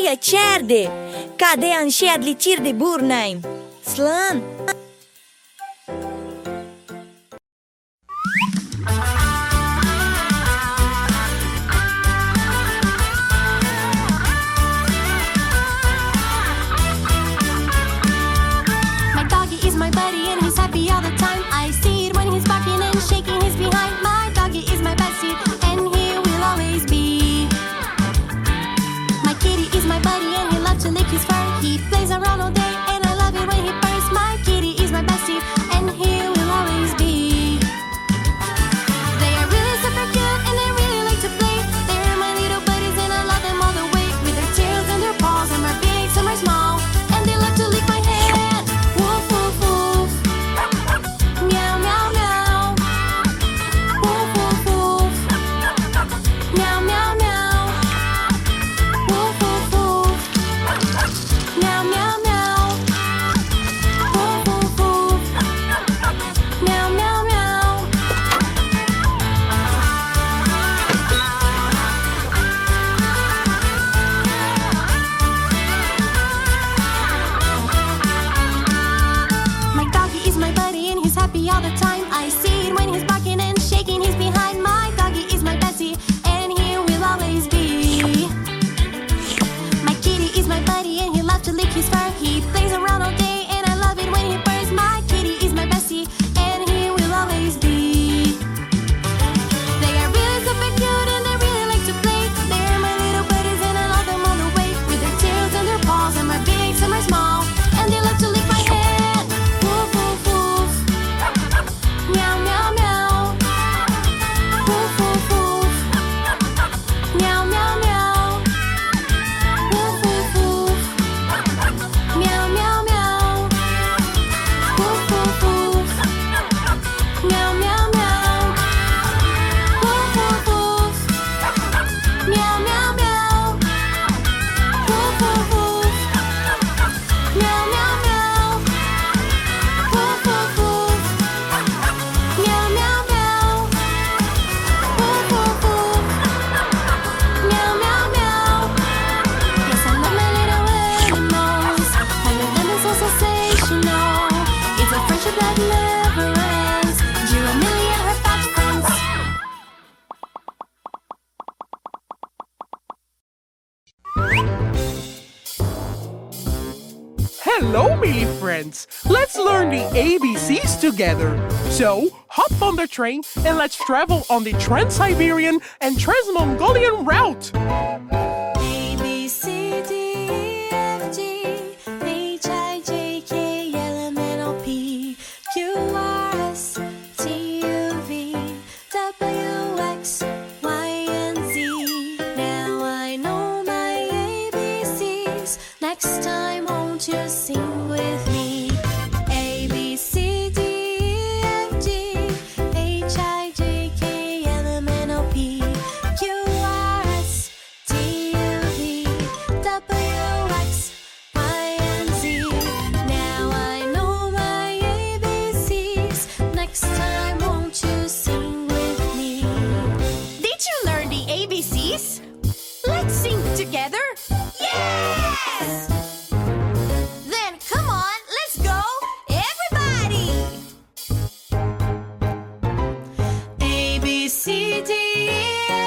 Eia cerde, cadê anșead licir de burnaim? Slân! My doggy is my buddy and he's happy all the time. I see it when he's barking and shaking his behind. My doggy is my bestie and he will always be. My kitty is my buddy and he loves to lick his fur. He plays around all day and I love it when he purrs. My kitty is my bestie and he will always be. They are really super cute and they really like to play. They're my little buddies and I love them all the way. With their tails and their paws, some are big, some are small, and they love to lick my head. Woof woof woof. Meow meow meow. Woof woof woof. Meow meow meow. Woof woof woof. Meow meow meow. Woof woof woof. Meow meow meow. My doggy is my buddy and he's happy all the time. I see it when he's barking and shaking his behind. My doggy is my bestie and he will always be. My kitty is my buddy and he loves to lick his fur. He plays around all day and I love it when he purrs. My kitty is my bestie and he will always be. They are really super cute and they really like to play. They're my little buddies and I love them all the way. With their tails and their paws, some are big, some are small, and they love to lick my head. Woof woof woof. Meow meow meow. Woof woof woof. Meow meow meow. Woof woof woof. Meow meow meow. Woof woof woof. Meow meow meow. Woof woof woof. Meow meow meow. Woof woof woof. Meow meow meow. Woof woof woof. Meow meow meow. Woof woof woof. Meow meow meow. Yes, I love my little animals. Having them is so sensational. It's a friendship that never ends. Giramille and her best friends. Hello, Millie friends! Let's learn the ABCs together. So, hop on the train and let's travel on the Trans-Siberian and Trans-Mongolian route. A B C D E F G H I J K L M N O P Q R S T U V W X Y and Z. Now I know my ABCs. Next time, won't you sing with me? A B C D E F G H I J K L M N O P Q R S T U V W X Y and Z. Now I know my ABCs. Next time, won't you sing with me? Did you learn the ABCs? Let's sing together. Yes! Then come on, let's go, everybody! A B C D E